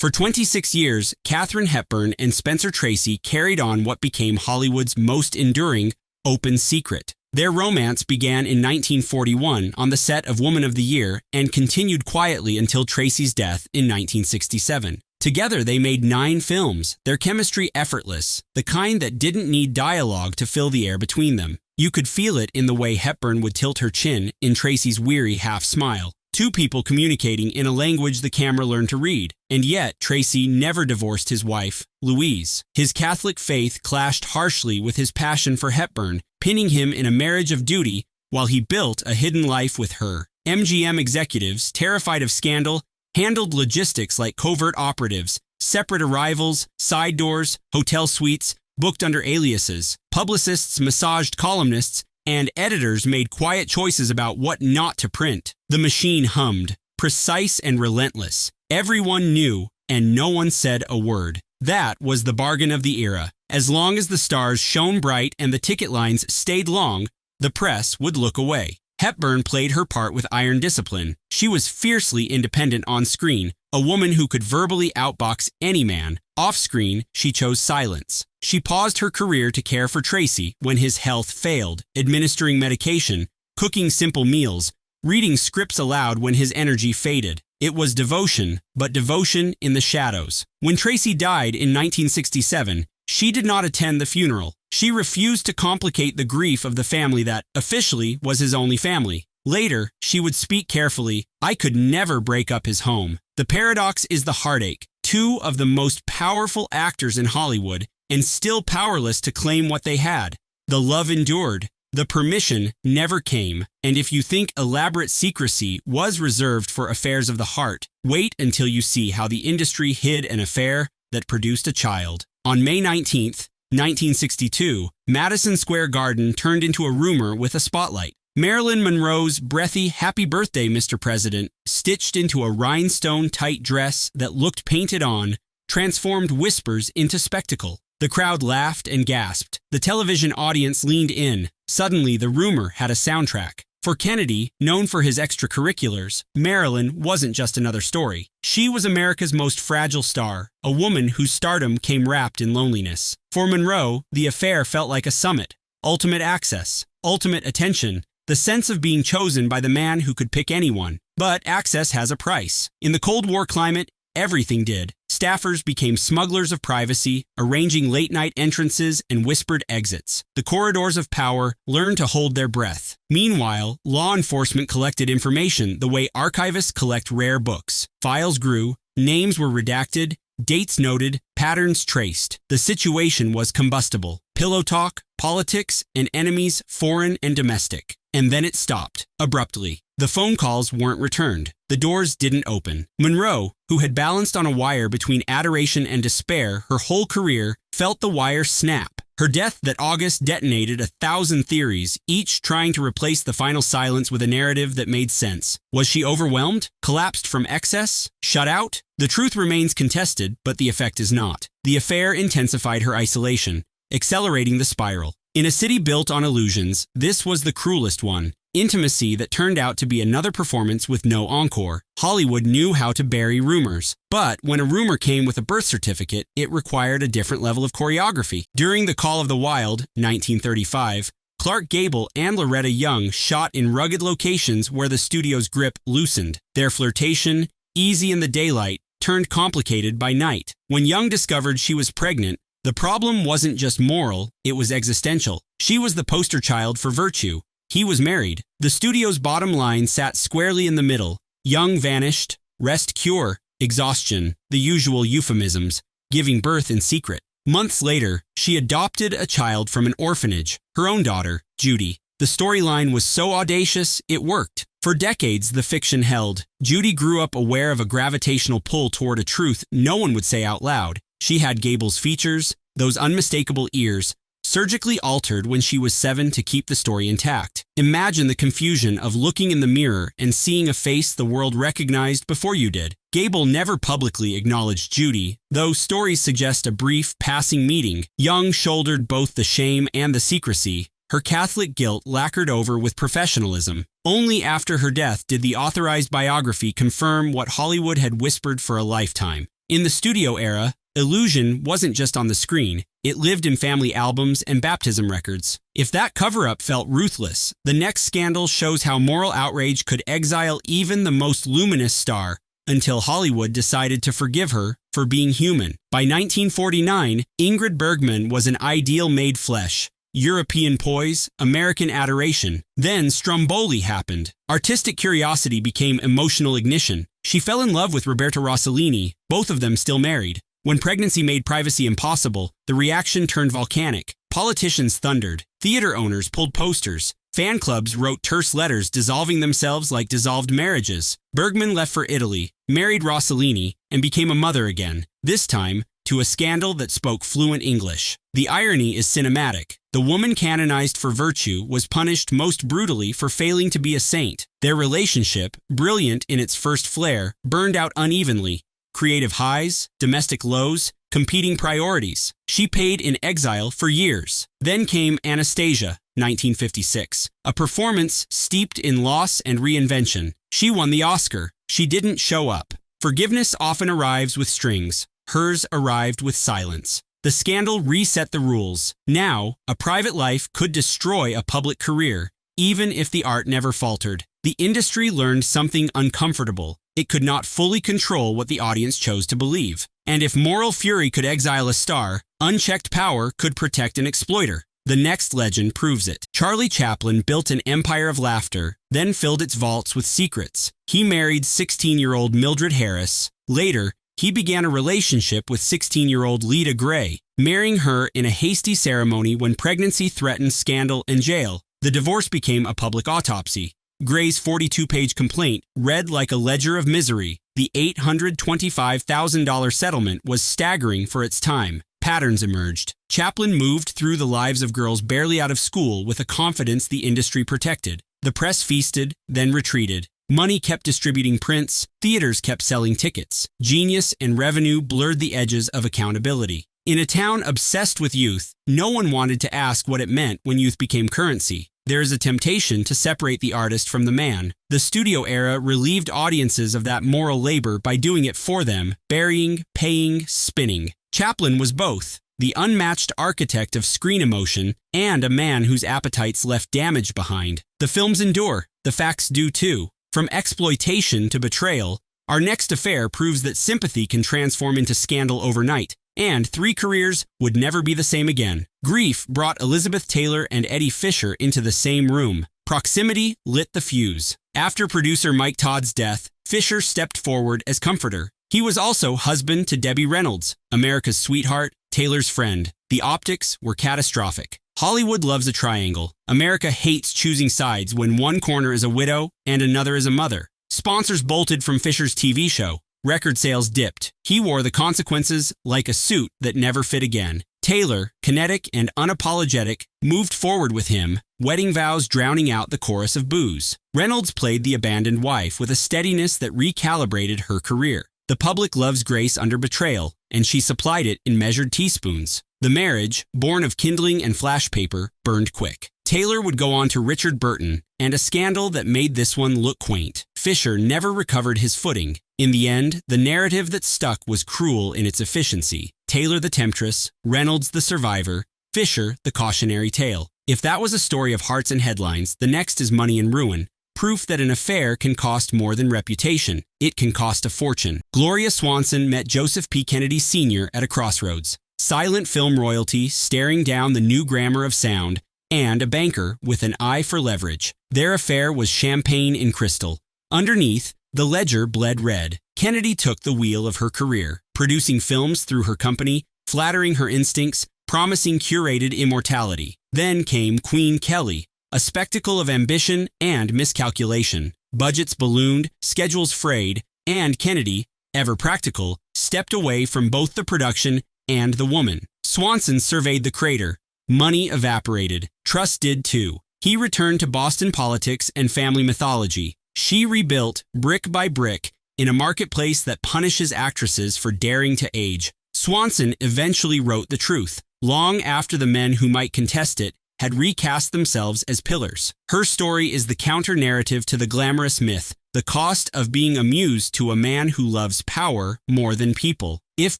For 26 years, Katharine Hepburn and Spencer Tracy carried on what became Hollywood's most enduring open secret. Their romance began in 1941 on the set of Woman of the Year and continued quietly until Tracy's death in 1967. Together, they made 9 films, their chemistry effortless, the kind that didn't need dialogue to fill the air between them. You could feel it in the way Hepburn would tilt her chin in Tracy's weary half-smile. 2 people communicating in a language the camera learned to read. And yet, Tracy never divorced his wife, Louise. His Catholic faith clashed harshly with his passion for Hepburn, pinning him in a marriage of duty while he built a hidden life with her. MGM executives, terrified of scandal, handled logistics like covert operatives, separate arrivals, side doors, hotel suites, booked under aliases. Publicists massaged columnists, and editors made quiet choices about what not to print. The machine hummed, precise and relentless. Everyone knew, and no one said a word. That was the bargain of the era. As long as the stars shone bright and the ticket lines stayed long, the press would look away. Hepburn played her part with iron discipline. She was fiercely independent on screen, a woman who could verbally outbox any man. Off-screen, she chose silence. She paused her career to care for Tracy when his health failed, administering medication, cooking simple meals, reading scripts aloud when his energy faded. It was devotion, but devotion in the shadows. When Tracy died in 1967, she did not attend the funeral. She refused to complicate the grief of the family that, officially, was his only family. Later, she would speak carefully, "I could never break up his home." The paradox is the heartache. 2 of the most powerful actors in Hollywood, and still powerless to claim what they had. The love endured. The permission never came. And if you think elaborate secrecy was reserved for affairs of the heart, wait until you see how the industry hid an affair that produced a child. On May 19, 1962, Madison Square Garden turned into a rumor with a spotlight. Marilyn Monroe's breathy "Happy Birthday, Mr. President," stitched into a rhinestone-tight dress that looked painted on, transformed whispers into spectacle. The crowd laughed and gasped. The television audience leaned in. Suddenly, the rumor had a soundtrack. For Kennedy, known for his extracurriculars, Marilyn wasn't just another story. She was America's most fragile star, a woman whose stardom came wrapped in loneliness. For Monroe, the affair felt like a summit. Ultimate access, ultimate attention, the sense of being chosen by the man who could pick anyone. But access has a price. In the Cold War climate, everything did. Staffers became smugglers of privacy, arranging late-night entrances and whispered exits. The corridors of power learned to hold their breath. Meanwhile, law enforcement collected information the way archivists collect rare books. Files grew, names were redacted, dates noted, patterns traced. The situation was combustible. Pillow talk, politics, and enemies foreign and domestic. And then it stopped, abruptly. The phone calls weren't returned. The doors didn't open. Monroe, who had balanced on a wire between adoration and despair her whole career, felt the wire snap. Her death that August detonated 1,000 theories, each trying to replace the final silence with a narrative that made sense. Was she overwhelmed? Collapsed from excess? Shut out? The truth remains contested, but the effect is not. The affair intensified her isolation, accelerating the spiral. In a city built on illusions, this was the cruelest one. Intimacy that turned out to be another performance with no encore. Hollywood knew how to bury rumors. But when a rumor came with a birth certificate, it required a different level of choreography. During The Call of the Wild, 1935, Clark Gable and Loretta Young shot in rugged locations where the studio's grip loosened. Their flirtation, easy in the daylight, turned complicated by night. When Young discovered she was pregnant, the problem wasn't just moral, it was existential. She was the poster child for virtue. He was married. The studio's bottom line sat squarely in the middle. Young vanished, rest cure, exhaustion, the usual euphemisms, giving birth in secret. Months later, she adopted a child from an orphanage, her own daughter, Judy. The storyline was so audacious, it worked. For decades, the fiction held. Judy grew up aware of a gravitational pull toward a truth no one would say out loud. She had Gable's features, those unmistakable ears, surgically altered when she was 7 to keep the story intact. Imagine the confusion of looking in the mirror and seeing a face the world recognized before you did. Gable never publicly acknowledged Judy, though stories suggest a brief, passing meeting. Young shouldered both the shame and the secrecy, her Catholic guilt lacquered over with professionalism. Only after her death did the authorized biography confirm what Hollywood had whispered for a lifetime. In the studio era, illusion wasn't just on the screen, it lived in family albums and baptism records. If that cover-up felt ruthless, the next scandal shows how moral outrage could exile even the most luminous star, until Hollywood decided to forgive her for being human. By 1949, Ingrid Bergman was an ideal made flesh. European poise, American adoration. Then Stromboli happened. Artistic curiosity became emotional ignition. She fell in love with Roberto Rossellini, both of them still married. When pregnancy made privacy impossible, the reaction turned volcanic. Politicians thundered. Theater owners pulled posters. Fan clubs wrote terse letters dissolving themselves like dissolved marriages. Bergman left for Italy, married Rossellini, and became a mother again, this time to a scandal that spoke fluent English. The irony is cinematic. The woman canonized for virtue was punished most brutally for failing to be a saint. Their relationship, brilliant in its first flare, burned out unevenly. Creative highs, domestic lows, competing priorities. She paid in exile for years. Then came Anastasia, 1956, a performance steeped in loss and reinvention. She won the Oscar. She didn't show up. Forgiveness often arrives with strings. Hers arrived with silence. The scandal reset the rules. Now, a private life could destroy a public career, even if the art never faltered. The industry learned something uncomfortable. It could not fully control what the audience chose to believe. And if moral fury could exile a star, unchecked power could protect an exploiter. The next legend proves it. Charlie Chaplin built an empire of laughter, then filled its vaults with secrets. He married 16-year-old Mildred Harris. Later, he began a relationship with 16-year-old Lita Gray, marrying her in a hasty ceremony when pregnancy threatened scandal and jail. The divorce became a public autopsy. Gray's 42-page complaint read like a ledger of misery. The $825,000 settlement was staggering for its time. Patterns emerged. Chaplin moved through the lives of girls barely out of school with a confidence the industry protected. The press feasted, then retreated. Money kept distributing prints, theaters kept selling tickets. Genius and revenue blurred the edges of accountability. In a town obsessed with youth, no one wanted to ask what it meant when youth became currency. There is a temptation to separate the artist from the man. The studio era relieved audiences of that moral labor by doing it for them, burying, paying, spinning. Chaplin was both, the unmatched architect of screen emotion and a man whose appetites left damage behind. The films endure. The facts do too. From exploitation to betrayal, Our Next Affair proves that sympathy can transform into scandal overnight, and 3 careers would never be the same again. Grief brought Elizabeth Taylor and Eddie Fisher into the same room. Proximity lit the fuse. After producer Mike Todd's death, Fisher stepped forward as comforter. He was also husband to Debbie Reynolds, America's sweetheart, Taylor's friend. The optics were catastrophic. Hollywood loves a triangle. America hates choosing sides when one corner is a widow and another is a mother. Sponsors bolted from Fisher's TV show. Record sales dipped. He wore the consequences like a suit that never fit again. Taylor, kinetic and unapologetic, moved forward with him, wedding vows drowning out the chorus of boos. Reynolds played the abandoned wife with a steadiness that recalibrated her career. The public loves grace under betrayal, and she supplied it in measured teaspoons. The marriage, born of kindling and flash paper, burned quick. Taylor would go on to Richard Burton, and a scandal that made this one look quaint. Fisher never recovered his footing. In the end, the narrative that stuck was cruel in its efficiency. Taylor the temptress, Reynolds the survivor, Fisher the cautionary tale. If that was a story of hearts and headlines, the next is Money and Ruin. Proof that an affair can cost more than reputation. It can cost a fortune. Gloria Swanson met Joseph P. Kennedy Sr. at a crossroads. Silent film royalty staring down the new grammar of sound, and a banker with an eye for leverage. Their affair was champagne in crystal. Underneath, the ledger bled red. Kennedy took the wheel of her career, producing films through her company, flattering her instincts, promising curated immortality. Then came Queen Kelly, a spectacle of ambition and miscalculation. Budgets ballooned, schedules frayed, and Kennedy, ever practical, stepped away from both the production and the woman. Swanson surveyed the crater. Money evaporated. Trust did too. He returned to Boston politics and family mythology. She rebuilt, brick by brick, in a marketplace that punishes actresses for daring to age. Swanson eventually wrote the truth, long after the men who might contest it had recast themselves as pillars. Her story is the counter-narrative to the glamorous myth, the cost of being a muse to a man who loves power more than people. If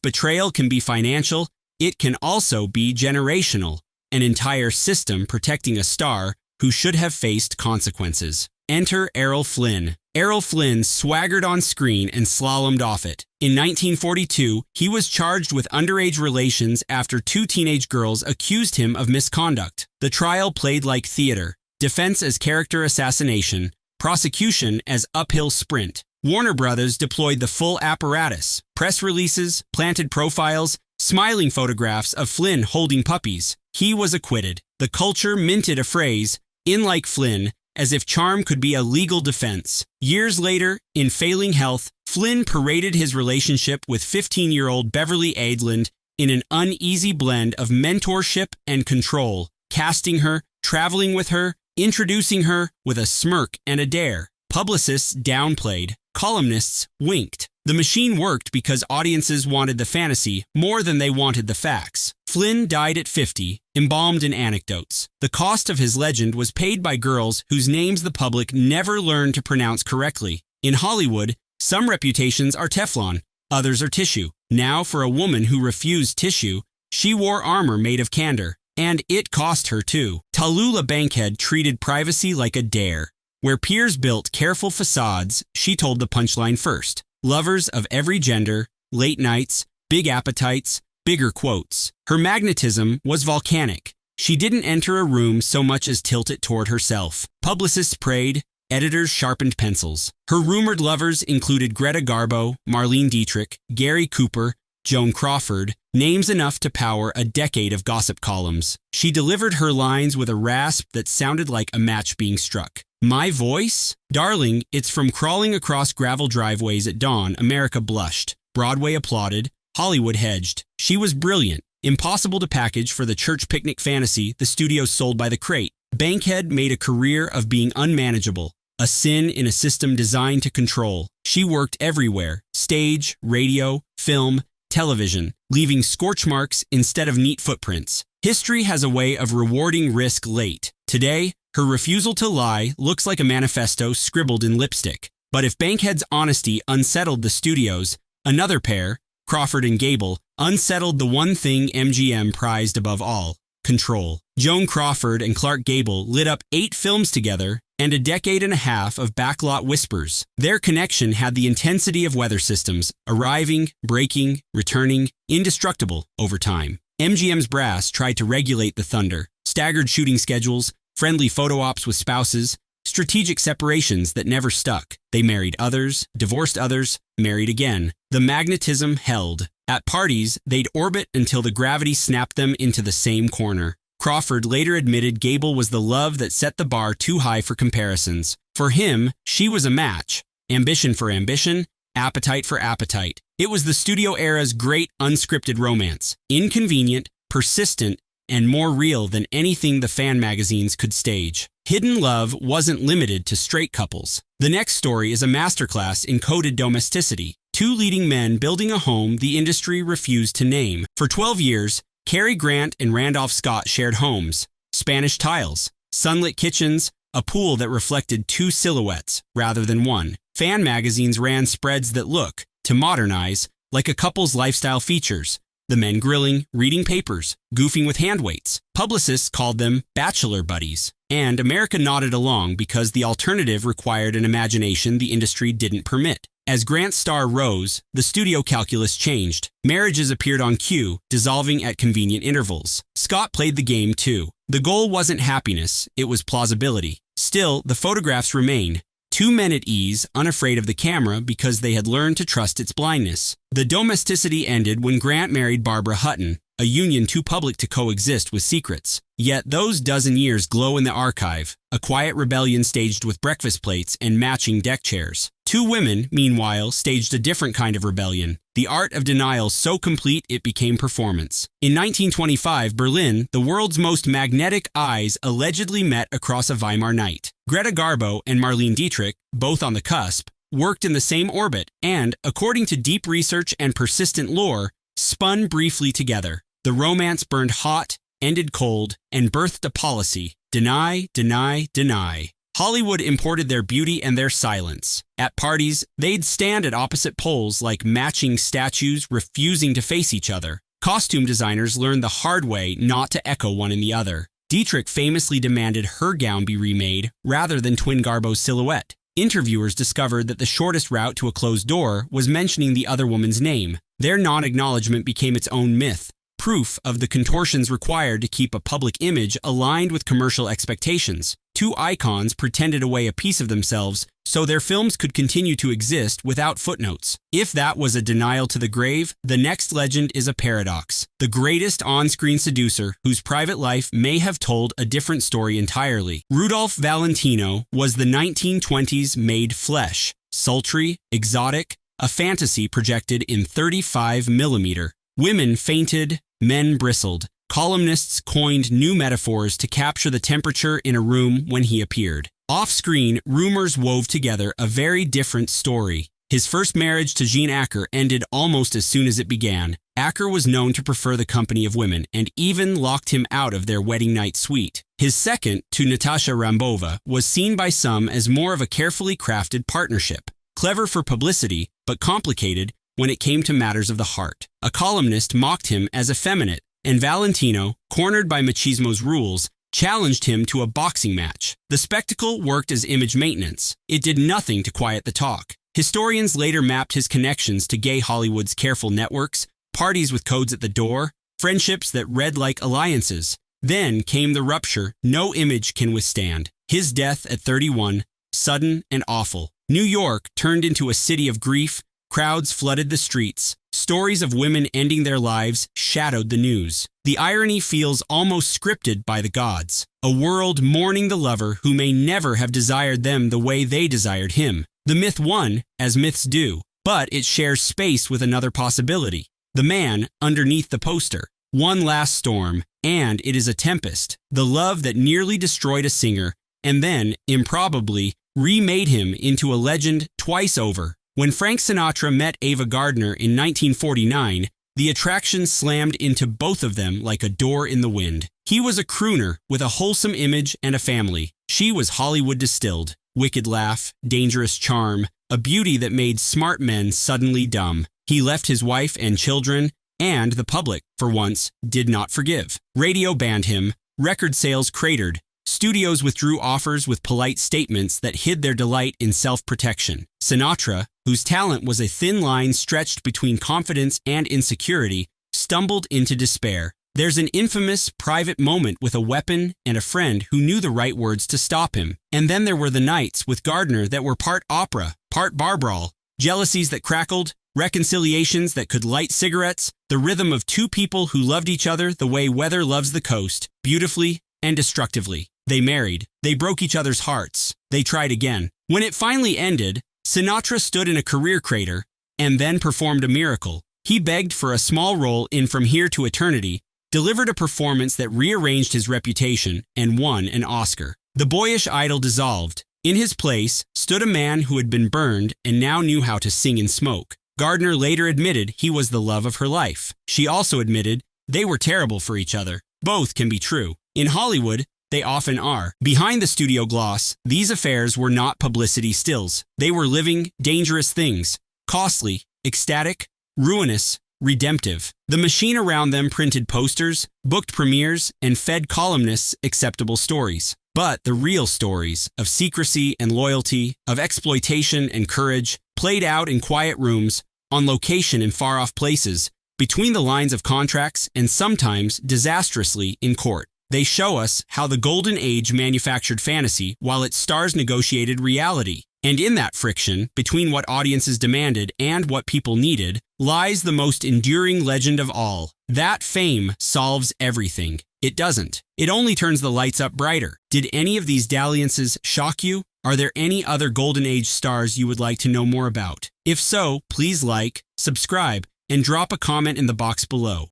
betrayal can be financial, it can also be generational, an entire system protecting a star who should have faced consequences. Enter Errol Flynn. Errol Flynn swaggered on screen and slalomed off it. In 1942, he was charged with underage relations after two teenage girls accused him of misconduct. The trial played like theater, defense as character assassination, prosecution as uphill sprint. Warner Brothers deployed the full apparatus, press releases, planted profiles, smiling photographs of Flynn holding puppies. He was acquitted. The culture minted a phrase, "in like Flynn," as if charm could be a legal defense. Years later, in failing health, Flynn paraded his relationship with 15-year-old Beverly Adland in an uneasy blend of mentorship and control, casting her, traveling with her, introducing her with a smirk and a dare. Publicists downplayed, columnists winked. The machine worked because audiences wanted the fantasy more than they wanted the facts. Flynn died at 50, embalmed in anecdotes. The cost of his legend was paid by girls whose names the public never learned to pronounce correctly. In Hollywood, some reputations are Teflon, others are tissue. Now, for a woman who refused tissue, she wore armor made of candor. And it cost her too. Tallulah Bankhead treated privacy like a dare. Where peers built careful facades, she told the punchline first. Lovers of every gender, late nights, big appetites, bigger quotes. Her magnetism was volcanic. She didn't enter a room so much as tilt it toward herself. Publicists prayed, editors sharpened pencils. Her rumored lovers included Greta Garbo, Marlene Dietrich, Gary Cooper, Joan Crawford, names enough to power a decade of gossip columns. She delivered her lines with a rasp that sounded like a match being struck. My voice? Darling, it's from crawling across gravel driveways at dawn, America blushed. Broadway applauded. Hollywood hedged. She was brilliant. Impossible to package for the church picnic fantasy the studios sold by the crate. Bankhead made a career of being unmanageable, a sin in a system designed to control. She worked everywhere, stage, radio, film, television, leaving scorch marks instead of neat footprints. History has a way of rewarding risk late. Today, her refusal to lie looks like a manifesto scribbled in lipstick. But if Bankhead's honesty unsettled the studios, another pair, Crawford and Gable, unsettled the one thing MGM prized above all: control. Joan Crawford and Clark Gable lit up 8 films together and a decade and a half of backlot whispers. Their connection had the intensity of weather systems, arriving, breaking, returning, indestructible over time. MGM's brass tried to regulate the thunder, staggered shooting schedules, friendly photo ops with spouses, strategic separations that never stuck. They married others, divorced others, married again. The magnetism held. At parties, they'd orbit until the gravity snapped them into the same corner. Crawford later admitted Gable was the love that set the bar too high for comparisons. For him, she was a match. Ambition for ambition, appetite for appetite. It was the studio era's great unscripted romance. Inconvenient, persistent, and more real than anything the fan magazines could stage. Hidden love wasn't limited to straight couples. The next story is a masterclass in coded domesticity. 2 leading men building a home the industry refused to name. For 12 years, Cary Grant and Randolph Scott shared homes, Spanish tiles, sunlit kitchens, a pool that reflected 2 silhouettes rather than one. Fan magazines ran spreads that look, to modernize, like a couple's lifestyle features. The men grilling, reading papers, goofing with hand weights. Publicists called them bachelor buddies. And America nodded along because the alternative required an imagination the industry didn't permit. As Grant's star rose, the studio calculus changed. Marriages appeared on cue, dissolving at convenient intervals. Scott played the game too. The goal wasn't happiness, it was plausibility. Still, the photographs remain. 2 men at ease, unafraid of the camera because they had learned to trust its blindness. The domesticity ended when Grant married Barbara Hutton, a union too public to coexist with secrets. Yet those dozen years glow in the archive, a quiet rebellion staged with breakfast plates and matching deck chairs. 2 women, meanwhile, staged a different kind of rebellion, the art of denial so complete it became performance. In 1925, Berlin, the world's most magnetic eyes allegedly met across a Weimar night. Greta Garbo and Marlene Dietrich, both on the cusp, worked in the same orbit and, according to deep research and persistent lore, spun briefly together. The romance burned hot, ended cold, and birthed a policy: deny, deny, deny. Hollywood imported their beauty and their silence. At parties, they'd stand at opposite poles like matching statues refusing to face each other. Costume designers learned the hard way not to echo one in the other. Dietrich famously demanded her gown be remade rather than Twin Garbo's silhouette. Interviewers discovered that the shortest route to a closed door was mentioning the other woman's name. Their non-acknowledgement became its own myth, proof of the contortions required to keep a public image aligned with commercial expectations. Two icons pretended away a piece of themselves so their films could continue to exist without footnotes. If that was a denial to the grave, the next legend is a paradox. The greatest on-screen seducer whose private life may have told a different story entirely. Rudolph Valentino was the 1920s made flesh, sultry, exotic, a fantasy projected in 35mm. Women fainted, men bristled. Columnists coined new metaphors to capture the temperature in a room when he appeared. Off-screen, rumors wove together a very different story. His first marriage to Jean Acker ended almost as soon as it began. Acker was known to prefer the company of women and even locked him out of their wedding night suite. His second, to Natasha Rambova, was seen by some as more of a carefully crafted partnership. Clever for publicity, but complicated when it came to matters of the heart. A columnist mocked him as effeminate, and Valentino, cornered by machismo's rules, challenged him to a boxing match. The spectacle worked as image maintenance. It did nothing to quiet the talk. Historians later mapped his connections to gay Hollywood's careful networks, parties with codes at the door, friendships that read like alliances. Then came the rupture no image can withstand. His death at 31, sudden and awful. New York turned into a city of grief. Crowds flooded the streets. Stories of women ending their lives shadowed the news. The irony feels almost scripted by the gods. A world mourning the lover who may never have desired them the way they desired him. The myth won, as myths do, but it shares space with another possibility. The man underneath the poster. One last storm, and it is a tempest. The love that nearly destroyed a singer, and then, improbably, remade him into a legend twice over. When Frank Sinatra met Ava Gardner in 1949, the attraction slammed into both of them like a door in the wind. He was a crooner with a wholesome image and a family. She was Hollywood distilled. Wicked laugh, dangerous charm, a beauty that made smart men suddenly dumb. He left his wife and children, and the public, for once, did not forgive. Radio banned him. Record sales cratered. Studios withdrew offers with polite statements that hid their delight in self-protection. Sinatra, whose talent was a thin line stretched between confidence and insecurity, stumbled into despair. There's an infamous private moment with a weapon and a friend who knew the right words to stop him. And then there were the nights with Gardner that were part opera, part bar brawl, jealousies that crackled, reconciliations that could light cigarettes, the rhythm of two people who loved each other the way weather loves the coast, beautifully and destructively. They married. They broke each other's hearts. They tried again. When it finally ended, Sinatra stood in a career crater and then performed a miracle. He begged for a small role in From Here to Eternity, delivered a performance that rearranged his reputation, and won an Oscar. The boyish idol dissolved. In his place stood a man who had been burned and now knew how to sing in smoke. Gardner later admitted he was the love of her life. She also admitted they were terrible for each other. Both can be true. In Hollywood, they often are. Behind the studio gloss, these affairs were not publicity stills. They were living, dangerous things. Costly, ecstatic, ruinous, redemptive. The machine around them printed posters, booked premieres, and fed columnists acceptable stories. But the real stories of secrecy and loyalty, of exploitation and courage, played out in quiet rooms, on location in far-off places, between the lines of contracts, and sometimes disastrously in court. They show us how the golden age manufactured fantasy while its stars negotiated reality. And in that friction, between what audiences demanded and what people needed, lies the most enduring legend of all. That fame solves everything. It doesn't. It only turns the lights up brighter. Did any of these dalliances shock you? Are there any other golden age stars you would like to know more about? If so, please like, subscribe, and drop a comment in the box below.